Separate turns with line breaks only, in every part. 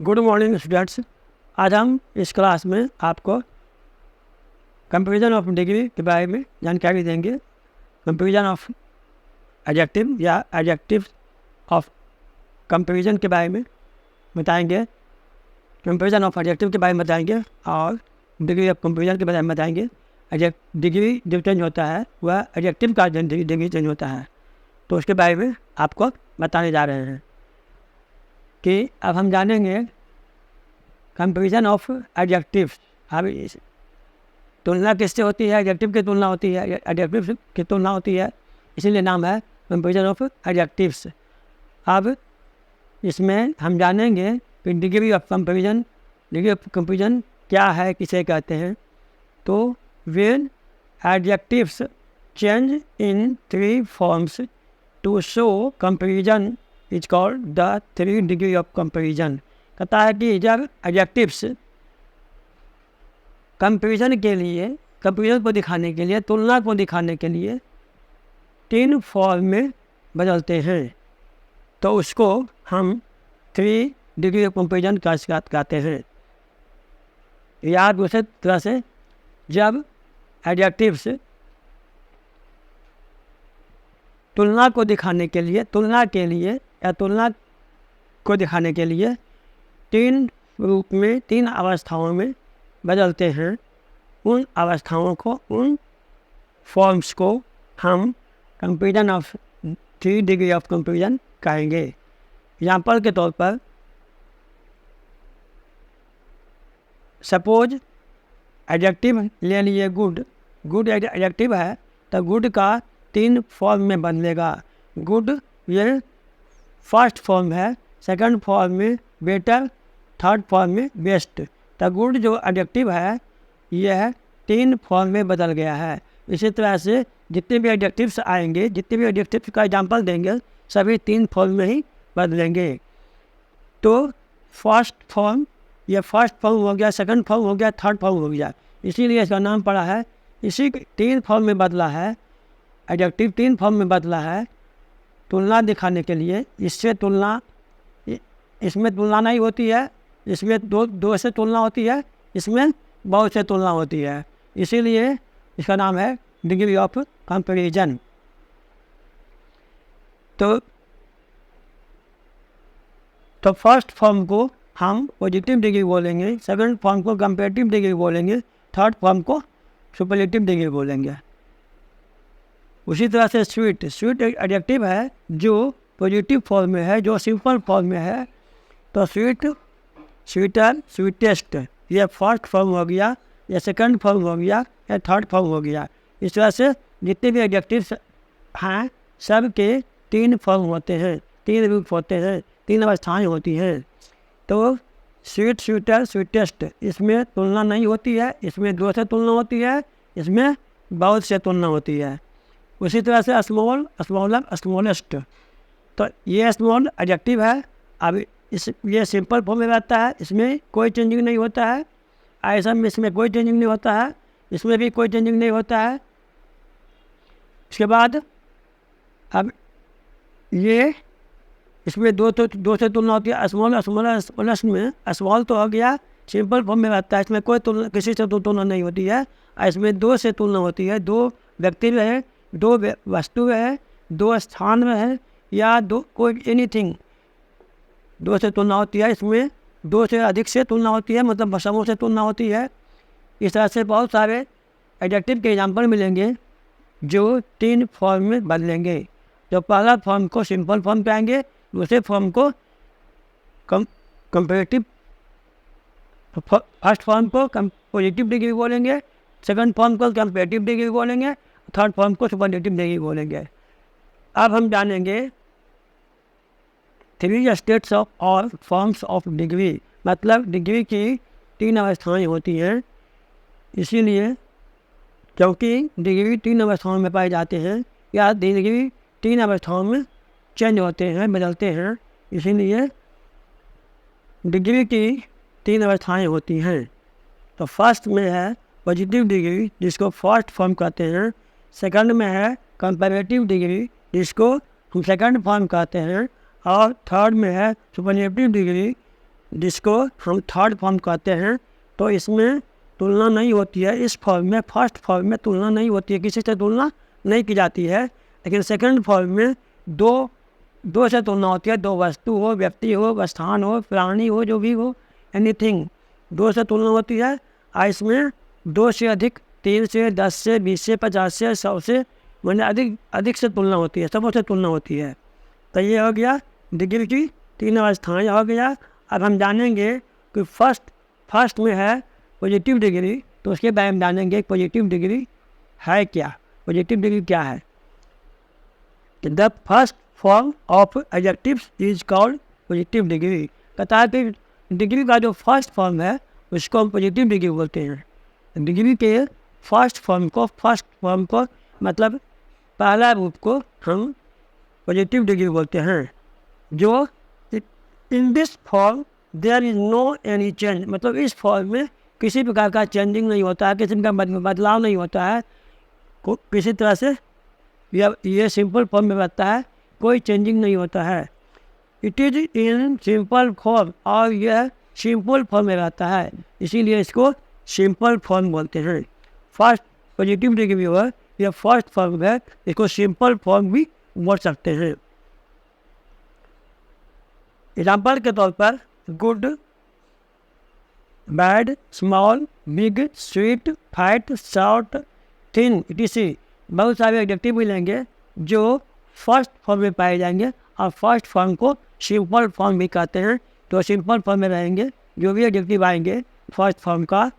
Good morning students. आज हम इस क्लास में आपको कंपैरिजन ऑफ डिग्री के बारे में जानकारी देंगे। कंपैरिजन ऑफ एडजेक्टिव या एडजेक्टिव ऑफ कंपैरिजन के बारे में बताएंगे, कंपैरिजन ऑफ एडजेक्टिव के बारे में बताएंगे और डिग्री ऑफ कंपैरिजन के बारे में बताएंगे। डिग्री जो चेंज होता है वह एडजेक्टिव का डिग्री चेंज होता है, तो उसके बारे में आपको बताने जा रहे हैं कि अब हम जानेंगे कंपैरिजन ऑफ एडजेक्टिव। अब तुलना किससे होती है? एडजेक्टिव की तुलना होती है, एडजेक्टिव की तुलना होती है, इसीलिए नाम है कंपैरिजन ऑफ एडजेक्टिव्स। अब इसमें हम जानेंगे कि डिग्री ऑफ कंपैरिजन क्या है, किसे कहते हैं। तो when adjectives change in 3 forms to show comparison is called the 3 degree of comparison. कहता है कि जब एडजेक्टिव्स कंपैरिजन के लिए, कंपैरिजन को दिखाने के लिए, तुलना को दिखाने के लिए 3 फॉर्म में बदलते हैं तो उसको हम 3 डिग्री ऑफ कंपैरिजन का कहते हैं। या दूसरे तरह से जब एडजेक्टिव्स तुलना को दिखाने के लिए, तुलना को दिखाने के लिए 3 रूप में, 3 अवस्थाओं में बदलते हैं, उन अवस्थाओं को, उन फॉर्म्स को हम comparison of 3 degree of comparison कहेंगे। एग्जाम्पल के तौर पर सपोज एडजेक्टिव ले लिए गुड एडजेक्टिव है तो गुड का 3 फॉर्म में बदलेगा। गुड ये फर्स्ट फॉर्म है, सेकंड फॉर्म में बेटर, थर्ड फॉर्म में बेस्ट। तो गुड जो एडजेक्टिव है यह 3 फॉर्म में बदल गया है। इसी तरह से जितने भी एडजेक्टिव्स आएंगे, जितने भी एडजेक्टिव का एग्जाम्पल देंगे, सभी 3 फॉर्म में ही बदलेंगे। तो फर्स्ट फॉर्म, यह फर्स्ट फॉर्म हो गया, सेकंड फॉर्म हो गया, थर्ड फॉर्म हो गया, इसीलिए इसका नाम पड़ा है। इसी 3 फॉर्म में बदला है, एडजेक्टिव 3 फॉर्म में बदला है तुलना दिखाने के लिए। इससे तुलना, इसमें तुलना नहीं होती है, इसमें दो से तुलना होती है, इसमें बहुत से तुलना होती है, इसीलिए इसका नाम है डिग्री ऑफ कंपैरिजन। तो फर्स्ट फॉर्म को हम पॉजिटिव डिग्री बोलेंगे, सेकंड फॉर्म को कंपैरेटिव डिग्री बोलेंगे, थर्ड फॉर्म को सुपरलेटिव डिग्री बोलेंगे। उसी तरह से स्वीट एडजेक्टिव है जो पॉजिटिव फॉर्म में है, जो सिंपल फॉर्म में है, तो स्वीट, स्वीटर, स्वीटेस्ट, ये फर्स्ट फॉर्म हो गया, या सेकंड फॉर्म हो गया, या थर्ड फॉर्म हो गया। इस तरह से जितने भी एडजेक्टिव्स हैं सब के 3 फॉर्म होते हैं, 3 रूप होते हैं, 3 अवस्थाएँ होती हैं। तो स्वीट, स्वीटर, स्वीटेस्ट, इसमें तुलना नहीं होती है, इसमें 2 से तुलना होती है, इसमें बहुत से तुलना होती है। उसी तरह से स्मॉल, स्मॉलर, स्मॉलेस्ट, तो ये स्मॉल एडजेक्टिव है। अब ये सिंपल फॉर्म में रहता है, इसमें कोई चेंजिंग नहीं होता है। ऐसा में इसमें कोई चेंजिंग नहीं होता है, इसमें भी कोई चेंजिंग नहीं होता है। इसके बाद अब ये इसमें दो से तुलना होती है। स्मॉल, स्मॉलेस्ट में स्मॉल तो हो गया, सिंपल फॉर्म में रहता है, इसमें कोई तुलना, किसी से तुलना नहीं होती है। इसमें 2 से तुलना होती है, 2 व्यक्ति में है, 2 वस्तु है, 2 स्थान में है, या 2 कोई एनीथिंग, 2 से तुलना होती है। इसमें 2 से अधिक से तुलना होती है, मतलब समूह से तुलना होती है। इस तरह से बहुत सारे एडजेक्टिव के एग्जाम्पल मिलेंगे जो 3 फॉर्म में बदलेंगे। तो पहला फॉर्म को सिंपल फॉर्म कहेंगे, दूसरे फॉर्म को कंपैरेटिव, फर्स्ट फॉर्म को पॉजिटिव डिग्री बोलेंगे, सेकंड फॉर्म को कंपैरेटिव डिग्री बोलेंगे, थर्ड फॉर्म को सुपरलेटिव डिग्री बोलेंगे। अब हम जानेंगे 3 स्टेट्स ऑफ और फॉर्म्स ऑफ डिग्री, मतलब डिग्री की 3 अवस्थाएँ होती हैं। इसीलिए क्योंकि डिग्री 3 अवस्थाओं में पाए जाते हैं, या डिग्री 3 अवस्थाओं में चेंज होते हैं, बदलते हैं, इसीलिए डिग्री की 3 अवस्थाएँ होती हैं। तो फर्स्ट में है पॉजिटिव डिग्री, जिसको फर्स्ट फॉर्म कहते हैं। सेकंड में है कंपैरेटिव डिग्री, जिसको हम सेकंड फॉर्म कहते हैं। और थर्ड में है सुपरलेटिव डिग्री, जिसको हम थर्ड फॉर्म कहते हैं, तो इसमें तुलना नहीं होती है। इस फॉर्म में, फर्स्ट फॉर्म में तुलना नहीं होती है, किसी से तुलना नहीं की जाती है। लेकिन सेकंड फॉर्म में दो से तुलना होती है। दो वस्तु हो, व्यक्ति हो, स्थान हो, प्राणी हो, जो भी हो, एनीथिंग, दो से तुलना होती है। और इसमें दो से अधिक, 3 से, 10 से, 20 से, 50 से, 100 से, मतलब अधिक से तुलना होती है, सबों से तुलना होती है। तो ये हो गया डिग्री की 3 अवस्थाएँ हो गया। अब हम जानेंगे कि फर्स्ट में है पॉजिटिव डिग्री, तो उसके बारे में जानेंगे पॉजिटिव डिग्री है क्या, पॉजिटिव डिग्री क्या है। The first form of adjective is called positive degree. कहता है कि डिग्री का जो फर्स्ट फॉर्म है उसको हम पॉजिटिव डिग्री बोलते हैं। डिग्री के फर्स्ट फॉर्म को मतलब पहला रूप को हम पॉजिटिव डिग्री बोलते हैं। जो in this form there is no any change, मतलब इस फॉर्म में किसी प्रकार का चेंजिंग नहीं होता है, किसी का बदलाव नहीं होता है, किसी तरह से ये सिंपल फॉर्म में रहता है, कोई चेंजिंग नहीं होता है। It is in simple form, और यह सिंपल फॉर्म में रहता है, इसीलिए इसको सिंपल फॉर्म बोलते हैं। फर्स्ट पॉजिटिव डिग्री है, यह फर्स्ट फॉर्म है, इसको सिंपल फॉर्म भी बोल सकते हैं। एग्जाम्पल के तौर पर good, bad, small, big, sweet, fat, short, thin, etc. बहुत सारे एडजेक्टिव मिलेंगे जो फर्स्ट फॉर्म में पाए जाएंगे, और फर्स्ट फॉर्म को सिंपल फॉर्म भी कहते हैं। तो सिंपल फॉर्म में रहेंगे जो भी एडजेक्टिव आएंगे फर्स्ट फॉर्म का,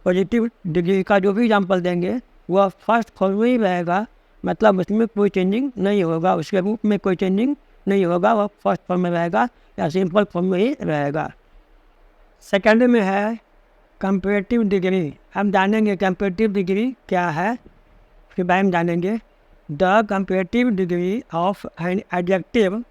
पॉजिटिव डिग्री का जो भी एग्जाम्पल देंगे वह फर्स्ट फॉर्म में ही रहेगा, मतलब उसमें कोई चेंजिंग नहीं होगा, उसके रूप में कोई चेंजिंग नहीं होगा, वह फर्स्ट फॉर्म में रहेगा या सिंपल फॉर्म में ही रहेगा। सेकेंड में है कंपैरेटिव डिग्री। हम जानेंगे कंपैरेटिव डिग्री क्या है, फिर बारे में जानेंगे। The comparative degree of an adjective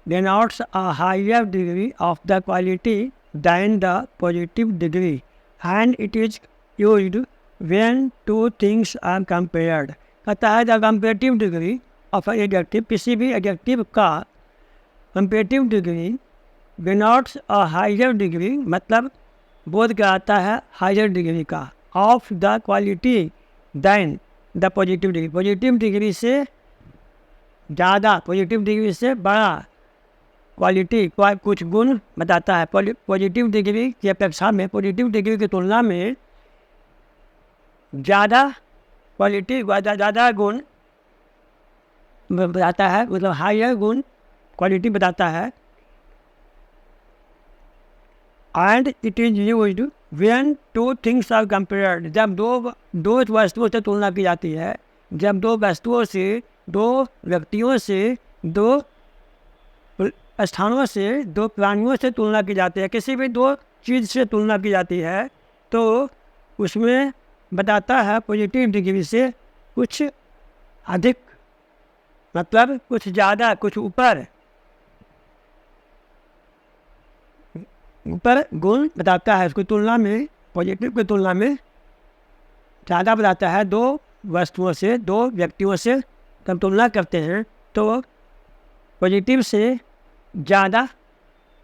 denotes a higher degree of the quality than the positive degree, and it is used when two things are compared. कहता है the comparative degree of adjective, किसी भी adjective का comparative degree denotes a higher degree, मतलब बोध कराता है higher degree का, of the quality than the positive degree, positive degree से ज़्यादा, पॉजिटिव डिग्री से बड़ा क्वालिटी, कुछ गुण बताता है। पॉजिटिव डिग्री की अपेक्षा में, पॉजिटिव डिग्री की तुलना में ज़्यादा क्वालिटी, ज़्यादा गुण बताता है, मतलब हायर गुण क्वालिटी बताता है। And it is used when two things are compared, जब दो वस्तुओं से तुलना की जाती है, जब दो वस्तुओं से, दो व्यक्तियों से, दो स्थानों से, दो प्राणियों से तुलना की जाती है, किसी भी दो चीज़ से तुलना की जाती है, तो उसमें बताता है पॉजिटिव डिग्री से कुछ अधिक, मतलब कुछ ज़्यादा, कुछ ऊपर गुण बताता है। उसकी तुलना में, पॉजिटिव की तुलना में ज़्यादा बताता है। दो वस्तुओं से, दो व्यक्तियों से जब तुलना करते हैं तो पॉजिटिव से ज़्यादा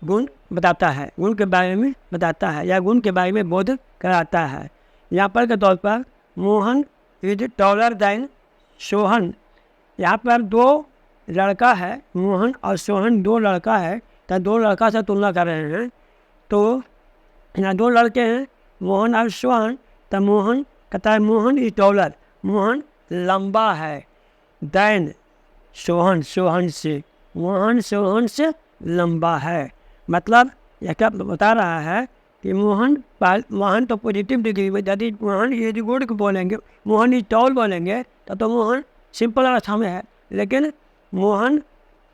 गुण बताता है, गुण के बारे में बताता है, या गुण के बारे में बोध कराता है। यहाँ पर के तौर पर Mohan is taller than Sohan, यहाँ पर दो लड़का है, मोहन और सोहन दो लड़का है, तो दो लड़का से तुलना कर रहे हैं। तो यहाँ दो लड़के हैं, मोहन और सोहन, तो मोहन कहता है मोहन इज टॉलर, मोहन लंबा है, देन सोहन, सोहन से, मोहन सोहन से लंबा है। मतलब यह क्या बता रहा है कि मोहन तो पॉजिटिव डिग्री में, यदि मोहन इज गुड बोलेंगे, मोहन इज टॉल बोलेंगे तो मोहन सिंपल अवस्था में है। लेकिन मोहन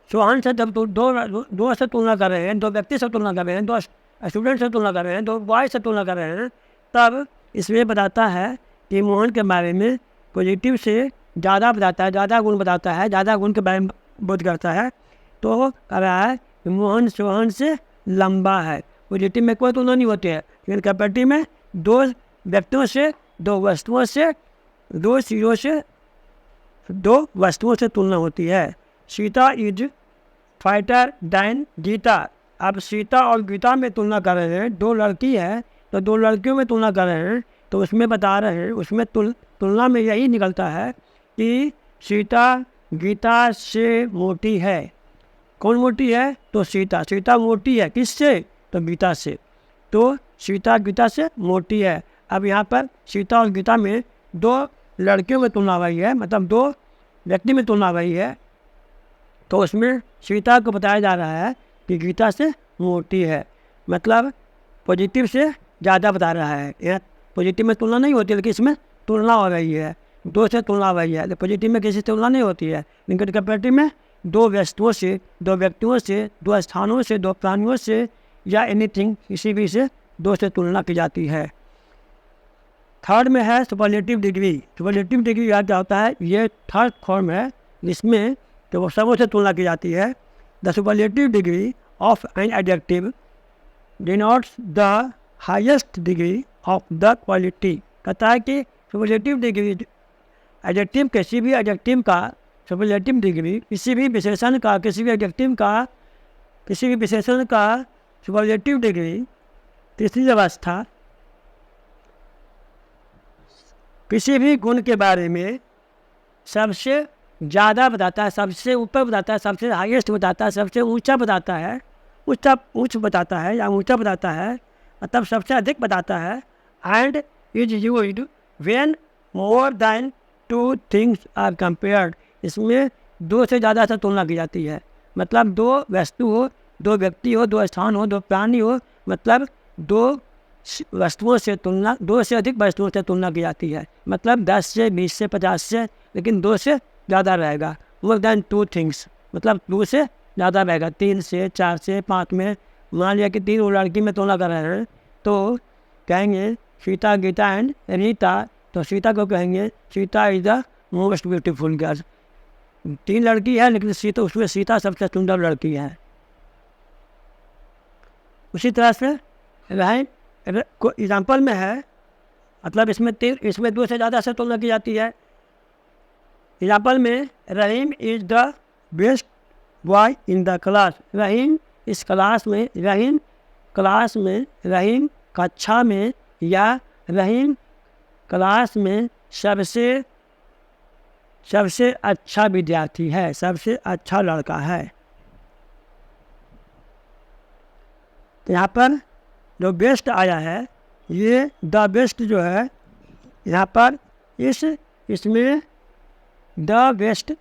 सोहन से जब दो से तुलना कर रहे हैं, दो व्यक्ति से तुलना कर रहे हैं, दो स्टूडेंट से तुलना कर रहे हैं, दो बॉय से तुलना कर रहे हैं, तब इसमें बताता है कि मोहन के बारे में पॉजिटिव से ज़्यादा बताता है, ज़्यादा गुण बताता है, ज़्यादा गुण के बारे में बोध करता है। तो कह रहा है कि मोहन सोहन से लंबा है। पॉजिटिव में कोई तुलना नहीं होती है, लेकिन कंपैरेटिव में दो व्यक्तियों से, दो वस्तुओं से, दो चीज़ों से, दो वस्तुओं से तुलना होती है। Sita is fighter than Gita, अब सीता और गीता में तुलना कर रहे हैं, दो लड़की है तो दो लड़कियों में तुलना कर रहे हैं, तो उसमें बता रहे हैं, उसमें तुलना में यही निकलता है कि सीता गीता से मोटी है। कौन मोटी है? तो सीता। सीता मोटी है किससे? तो गीता से। तो सीता गीता से मोटी है। अब यहाँ पर सीता और गीता में दो लड़कियों में तुलना हुई है, मतलब दो व्यक्ति में तुलना हुई है, तो उसमें सीता को बताया जा रहा है कि गीता से मोटी है, मतलब पॉजिटिव से ज़्यादा बता रहा है। यह पॉजिटिव में तुलना नहीं होती, लेकिन इसमें तुलना हो रही है, दो से तुलना हो रही है। तो पॉजिटिव में किसी से तुलना नहीं होती है, लेकिन कंपैरेटिव में दो वस्तुओं से, दो व्यक्तियों से, दो स्थानों से, दो प्राणियों से या एनीथिंग, किसी भी से दो से तुलना की जाती है। थर्ड में है सुपरलेटिव डिग्री। सुपरलेटिव डिग्री याद क्या होता है? ये थर्ड फॉर्म है जिसमें तो वो सबों से तुलना की जाती है। The superlative degree of an adjective denotes the highest degree of the quality. कहता है कि सुपरलेटिव डिग्री एडजेक्टिव, किसी भी एडजेक्टिव का सुपरलेटिव डिग्री, किसी भी विशेषण का, किसी भी एडजेक्टिव का, किसी भी विशेषण का सुपरलेटिव डिग्री, तीसरी अवस्था, किसी भी गुण के बारे में सबसे ज़्यादा बताता है, सबसे ऊपर बताता है, सबसे हाईएस्ट बताता है, सबसे ऊंचा बताता है, उच्च बताता है या ऊंचा बताता है, मतलब सबसे अधिक बताता है। And is used when more than two things are compared. इसमें दो से ज़्यादा से तुलना की जाती है, मतलब दो वस्तु हो, दो व्यक्ति हो, दो स्थान हो, दो प्राणी हो, मतलब दो वस्तुओं से तुलना, दो से अधिक वस्तुओं से तुलना की जाती है, मतलब 10 से 20 से 50 से, लेकिन दो से ज़्यादा रहेगा। मोर देन टू थिंग्स, मतलब दो से ज़्यादा रहेगा, 3 से 4 से 5 में। मान लिया कि 3 लड़की में तुलना कर रहे हैं, तो कहेंगे सीता गीता एंड रीता, तो सीता को कहेंगे Sita is the most beautiful girl. 3 लड़की है, लेकिन सीता, उसमें सीता सबसे सुंदर लड़की है। उसी तरह से एग्जाम्पल में है, मतलब इसमें दो से ज़्यादा से तुलना की जाती है। एग्जाम्पल में Rahim is the best boy in the class. Rahim इस क्लास में, रहीम क्लास में, रहीम कक्षा में, या रहीम क्लास में सबसे अच्छा विद्यार्थी है, सबसे अच्छा लड़का है। तो यहाँ पर जो बेस्ट आया है, ये द बेस्ट जो है, यहाँ पर इसमें द बेस्ट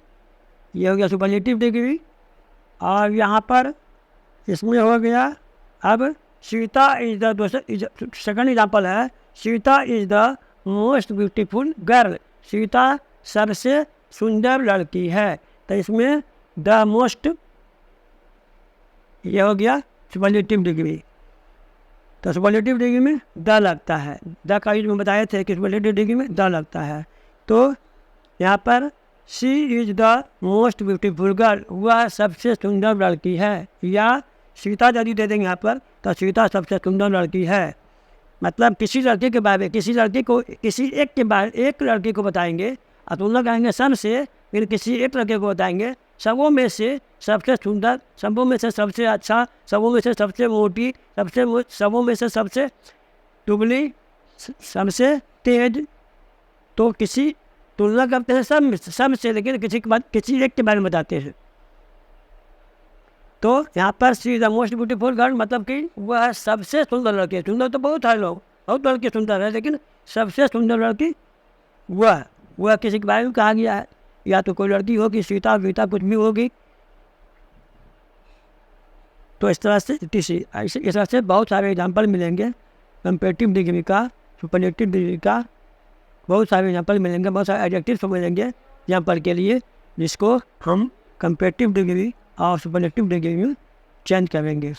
ये हो गया सुपरलेटिव डिग्री, और यहाँ पर इसमें हो गया अब Sita is the, second example है, Sita is the most beautiful girl. Sita सबसे सुंदर लड़की है, तो इसमें द मोस्ट ये हो गया सुपरलेटिव डिग्री। तो सुपरलेटिव डिग्री में द लगता है, द का यूज में बताए थे कि सुपरलेटिव डिग्री में द लगता है। तो यहाँ पर she is the most beautiful girl, वह सबसे सुंदर लड़की है, या सीता यदि दे देंगे यहाँ पर, तो सीता सबसे सुंदर लड़की है। मतलब किसी लड़के के बारे में, किसी लड़के को, किसी एक के बारे, एक लड़के को बताएंगे, और तुलना करेंगे सब से, फिर किसी एक लड़के को बताएंगे सबों में से सबसे सुंदर, सबों में से सबसे अच्छा, सबों में से सबसे मोटी, सबों में से सबसे दुबली, सबसे तेज। तो किसी तुलना करते हैं सब से, लेकिन किसी एक के बारे में बताते हैं। तो यहाँ पर she the most beautiful girl, मतलब कि वह सबसे सुंदर लड़की है। सुंदर तो बहुत है, लोग बहुत लड़की सुंदर है, लेकिन सबसे सुंदर लड़की वह किसी के बारे में कहा गया है, या तो कोई लड़की होगी, सीता गीता कुछ भी होगी। तो इस तरह से इस तरह से बहुत सारे एग्जाम्पल मिलेंगे कंपेरेटिव डिग्री का, सुपरलेटिव डिग्री का, बहुत सारे एग्जाम्पल मिलेंगे, बहुत सारे एडजेक्टिव्स मिलेंगे एग्जाम्पल के लिए, जिसको हम कंपेरेटिव डिग्री और सुपरलेटिव डिग्री में चेंज करेंगे।